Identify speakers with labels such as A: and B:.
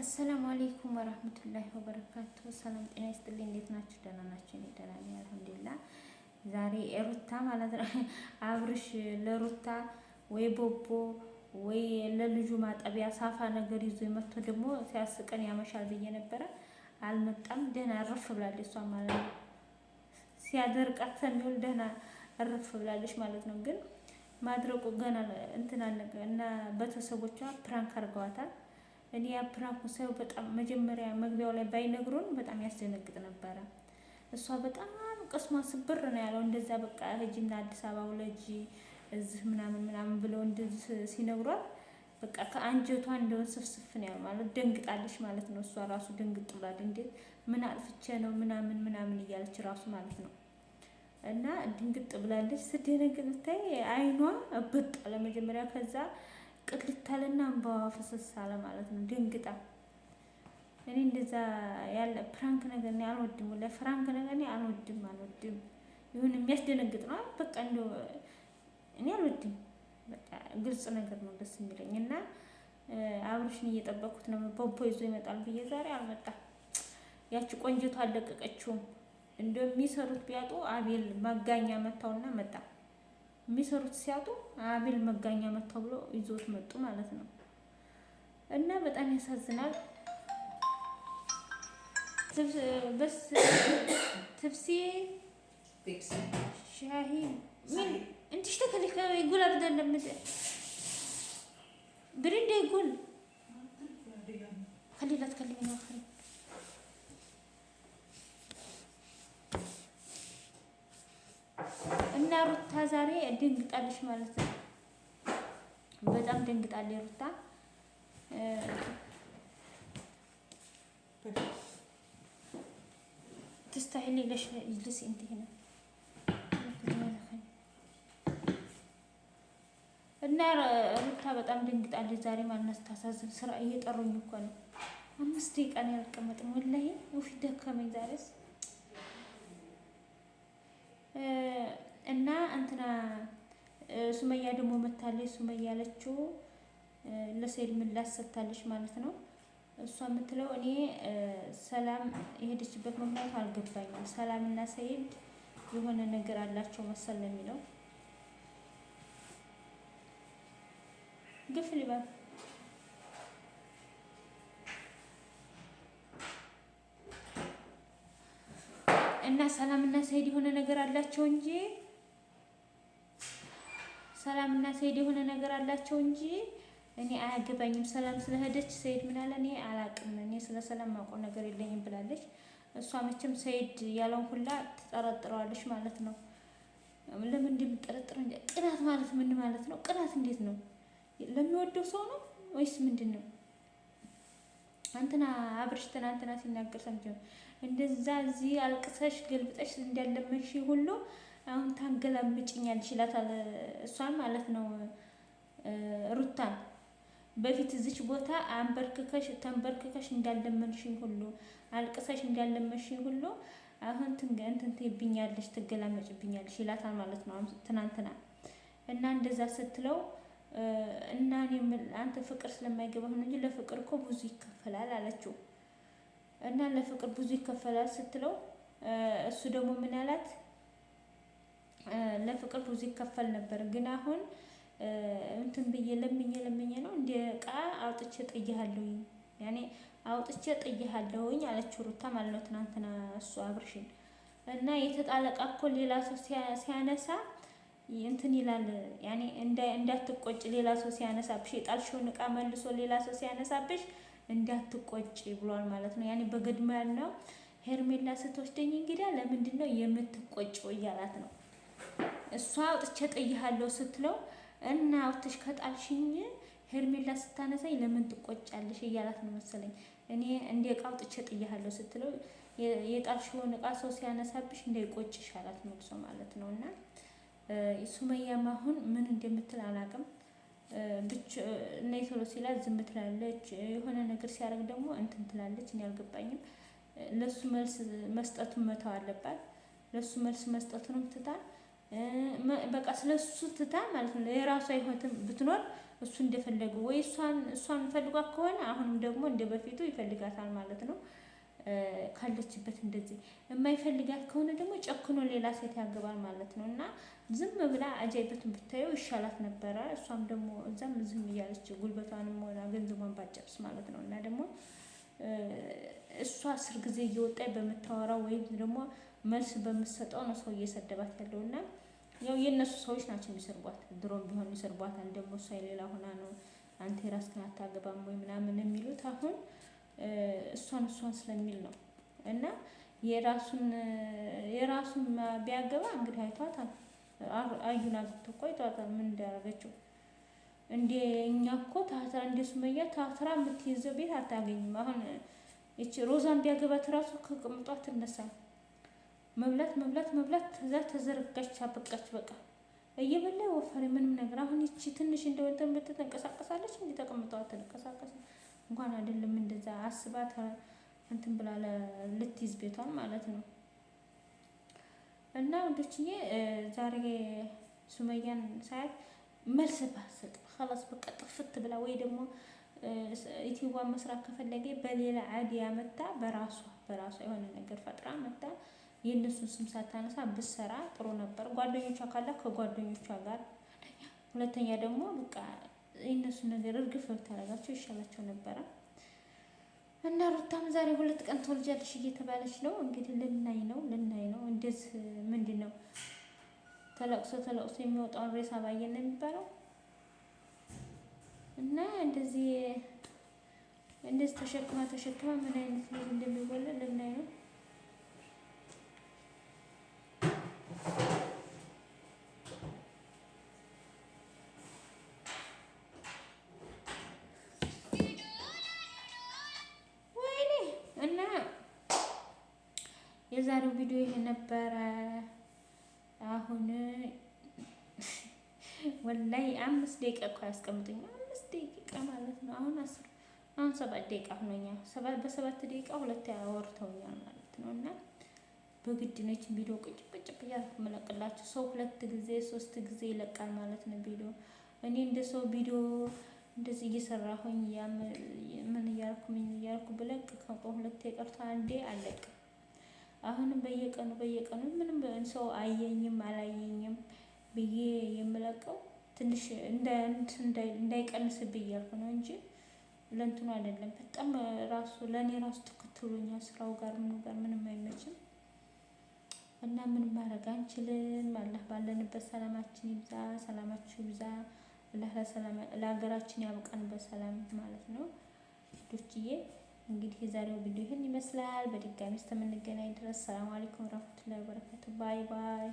A: አሰላሙ አለይኩም ወራህመቱላሂ ወበረካቱ። ሰላም ጤና ይስጥልኝ። እንዴት ናችሁ? ደህና ናችሁ? እኔ ደህና ነኝ አልሐምዱሊላህ። ዛሬ ሩታ ማለት ነው አብርሽ ለሩታ ወይ ቦቦ ወይ ለልጁ ማጠቢያ ሳፋ ነገር ይዞ መጥቶ ደግሞ ሲያስቀን ያመሻል ብዬ ነበረ። አልመጣም። ደህና እረፍ ብላለች እሷ ማለት ነው። ሲያደርቃት ሰሚውል ደህና እረፍ ብላለች ማለት ነው። ግን ማድረቁ ገና እንትን እና ቤተሰቦቿ ፕራንክ አድርገዋታል። እኔ ያ ፕራንኩ ሳይው በጣም መጀመሪያ መግቢያው ላይ ባይነግሩን በጣም ያስደነግጥ ነበረ። እሷ በጣም ቅስሟ ስብር ነው ያለው። እንደዛ በቃ ሂጂና አዲስ አበባ ውለጂ እዚህ ምናምን ምናምን ብለው እንደዚህ ሲነግሯት በቃ ከአንጀቷ እንደውን ስፍስፍ ነው ያለው ማለት ደንግጣለች ማለት ነው። እሷ ራሱ ደንግጥ ብላለች። እንዴት ምን አጥፍቼ ነው ምናምን ምናምን እያለች ራሱ ማለት ነው። እና ድንግጥ ብላለች። ስትደነግጥ ብታይ አይኗ እብጥ አለ መጀመሪያ፣ ከዛ ቅጥልት አለና እንባዋ ፈሰስ አለ ማለት ነው ደንግጣ። እኔ እንደዛ ያለ ፕራንክ ነገር እኔ አልወድም፣ ወላ ፍራንክ ነገር እኔ አልወድም። ይሁን የሚያስደነግጥ ነው በቃ እንደው እኔ አልወድም። በቃ ግልጽ ነገር ነው ደስ የሚለኝ። እና አብርሽን እየጠበኩት ነው። ቦቦ ይዞ ይመጣል ብዬ ዛሬ አልመጣም። ያቺ ቆንጆቷ አልለቀቀችውም። እንደሚሰሩት ቢያጡ አቤል መጋኛ መታውና መጣ። የሚሰሩት ሲያጡ አቤል መጋኛ መታው ብሎ ይዞት መጡ ማለት ነው። እና በጣም ያሳዝናል። በስ ትብሲ ሻሂ ምን انت اشتكلك يقول ابدا لما بريد يقول خلي لا تكلميني اخري. እና ሩታ ዛሬ ደንግጣለች ማለት ነው። በጣም ደንግጣለች ሩታ። تستحيلي ليش اجلسي انت هنا. እና ሩታ በጣም ደንግጣለች ዛሬ ማለት ታሳዝን። ስራ እየጠሩኝ እኮ ነው። 5 ደቂቃ ነው ያልቀመጥም ወላሂ ውፊ ደከመኝ ዛሬስ። እና እንትና ሱመያ ደግሞ መታለች። ሱመያ ያለችው ለሰይድ ምላሽ ሰጥታለች ማለት ነው። እሷ የምትለው እኔ ሰላም የሄደችበት ምክንያት አልገባኝም። ሰላም እና ሰይድ የሆነ ነገር አላቸው መሰል ነው የሚለው ግፍ ሊባል እና ሰላም እና ሰይድ የሆነ ነገር አላቸው እንጂ እኔ አያገባኝም። ሰላም ስለሄደች ሰይድ ምን አለ እኔ አላቅም፣ እኔ ስለ ሰላም ማውቀው ነገር የለኝም ብላለች። እሷ መቼም ሰይድ ያለውን ሁላ ትጠረጥረዋለች ማለት ነው። ለምን እንደምትጠረጥረው እንጂ ቅናት ማለት ምን ማለት ነው? ቅናት እንዴት ነው? ለሚወደው ሰው ነው ወይስ ምንድን ነው? አንተና አብርሽ ትናንትና ሲናገር ሰምቼው እንደዛ እዚህ አልቅሰሽ ገልብጠሽ እንዳለመሽ ሁሉ አሁን ታንገላምጭኛለሽ ይላታል። እሷን ማለት ነው ሩታን በፊት እዚች ቦታ ተንበርክከሽ እንዳለመንሽኝ ሁሉ አልቅሰሽ እንዳለመንሽኝ ሁሉ አሁን እንትን ትይብኛለሽ ትገላመጭብኛለሽ ይላታል ማለት ነው ትናንትና። እና እንደዛ ስትለው እና እኔ አንተ ፍቅር ስለማይገባህ ነው እንጂ ለፍቅር እኮ ብዙ ይከፈላል አለችው። እና ለፍቅር ብዙ ይከፈላል ስትለው እሱ ደግሞ ምን አላት? ለፍቅር ብዙ ይከፈል ነበር፣ ግን አሁን እንትን ብዬ ለምኜ ነው እንደ ዕቃ አውጥቼ ጥዬሃለሁኝ፣ ያኔ አውጥቼ ጥዬሃለሁኝ አለችው ሩታ ማለት ነው ትናንትና እሱ አብርሽን። እና የተጣለቃ እኮ ሌላ ሰው ሲያነሳ እንትን ይላል፣ ያኔ እንዳትቆጭ ሌላ ሰው ሲያነሳብሽ፣ የጣልሽውን ዕቃ መልሶ ሌላ ሰው ሲያነሳብሽ እንዳትቆጭ ብሏል ማለት ነው። ያኔ በግድማ ያለው ሄርሜላ ስትወስደኝ እንግዲህ ለምንድን ነው የምትቆጭው እያላት ነው። እሷ አውጥቼ ጥዬሃለሁ ስትለው እና አውጥተሽ ከጣልሽኝ ሄርሜላ ስታነሳኝ ለምን ትቆጫለሽ እያላት ነው መሰለኝ። እኔ እንደ ዕቃ አውጥቼ ጥዬሃለሁ ስትለው የጣልሽውን ዕቃ ሰው ሲያነሳብሽ እንዳይቆጭሽ አላት መልሶ ማለት ነው። እና ሱመያም አሁን ምን እንደምትል አላውቅም። ብቻ እና ቶሎ ሲላት ዝም ትላለች፣ የሆነ ነገር ሲያደርግ ደግሞ እንትን ትላለች። እኔ አልገባኝም። ለሱ መልስ መስጠቱን መተው አለባት። ለሱ መልስ መስጠቱንም ትታ በቃ ስለሱ ትታ ማለት ነው የራሷ ህይወትም ብትኖር እሱ እንደፈለገው ወይ እሷን ፈልጓት ከሆነ አሁንም ደግሞ እንደ በፊቱ ይፈልጋታል ማለት ነው። ካለችበት እንደዚህ የማይፈልጋት ከሆነ ደግሞ ጨክኖ ሌላ ሴት ያገባል ማለት ነው። እና ዝም ብላ አጃይበትን ብታየው ይሻላት ነበረ። እሷም ደግሞ እዛም ዝም እያለች ጉልበቷንም ሆና ገንዘቧን ባጨርስ ማለት ነው። እና ደግሞ እሷ 10 ጊዜ እየወጣች በምታወራው ወይም ደግሞ መልስ በምትሰጠው ነው ሰው እየሰደባት ያለው። እና ያው የእነሱ ሰዎች ናቸው የሚሰርቧት። ድሮም ቢሆን ይሰርቧታል። ደግሞ እሷ የሌላ ሆና ነው አንተ የራስህን አታገባም ወይ ምናምን የሚሉት አሁን እሷን ስለሚል ነው። እና የራሱን ቢያገባ እንግዲህ አይቷታል። አዩን አግብቶ እኮ አይቷታል ምን እንዳደረገችው። እንደ እኛ እኮ ታትራ እንደ ሱመያ ታትራ የምትይዘው ቤት አታገኝም። አሁን እቺ ሮዛን ቢያገባት ራሱ ከቅምጧ ትነሳ። መብላት ከዛ ተዘረጋች አበቃች። በቃ እየበላ ወፈረ ምንም ነገር። አሁን እቺ ትንሽ እንደው እንትን ብትንቀሳቀሳለች እንዴ ተቀምጠው አትንቀሳቀስ እንኳን አይደለም እንደዛ አስባት እንትን ብላ ልትይዝ ቤቷን ማለት ነው። እና ወንዶችዬ ዛሬ ሱመያን ሳያት መልስ ባሰጥ خلاص በቃ ጥፍት ብላ ወይ ደግሞ ዩቲዩብን መስራት ከፈለገ በሌላ አይዲያ መጣ በራሷ የሆነ ነገር ፈጥራ መጣ የእነሱን ስም ሳታነሳ ብትሰራ ጥሩ ነበር። ጓደኞቿ ካላ ከጓደኞቿ ጋር፣ ሁለተኛ ደግሞ በቃ የእነሱ ነገር እርግፍ ብታረጋቸው ይሻላቸው ነበረ። እና ሩታም ዛሬ 2 ቀን ትወልጃለሽ እየተባለች ነው እንግዲህ ልናይ ነው። እንደዚህ ምንድነው ተለቅሶ የሚወጣውን ሬሳ ባየን ነው የሚባለው። እና እንደዚህ ተሸክማ ምን አይነት ልጅ እንደሚወለድ ልናይ ነው። እና የዛሬው ቪዲዮ ይሄ ነበረ። አሁን ወላሂ 5 ደቂቃ እኮ ያስቀምጡኝ 5 ደቂቃ ማለት ነው። አሁን 7 ደቂቃ ሆኖኛል። በ7 ደቂቃ 2 አወርተውኛል ማለት ነው። እና በግድ ነች ቪዲዮ ቁጭ እያልኩ መለቅላችሁ። ሰው 2 ጊዜ 3 ጊዜ ይለቃል ማለት ነው ቪዲዮ። እኔ እንደ ሰው ቪዲዮ እንደዚህ እየሰራሁኝ ምን እያልኩ ብለቅ ከ2 ቀርቶ አንዴ አለቅ። አሁንም በየቀኑ ምንም ሰው አየኝም አላየኝም ብዬ የምለቀው ትንሽ እንዳይቀንስብኝ እያልኩ ነው እንጂ ለእንትኑ አይደለም። በጣም ለእኔ ራሱ ተከትሎኛል ስራው ጋር ምንም አይመችም። እና ምንም ማድረግ አንችልም። አላህ ባለንበት ሰላማችን ይብዛ፣ ሰላማችሁ ይብዛ። አላህ ለሀገራችን ያብቃን በሰላም ማለት ነው። ዶችዬ እንግዲህ የዛሬው ቪዲዮ ይህን ይመስላል። በድጋሚ እስከምንገናኝ ድረስ ሰላም አለይኩም ወራህመቱላሂ ወበረካቱ። ባይ ባይ።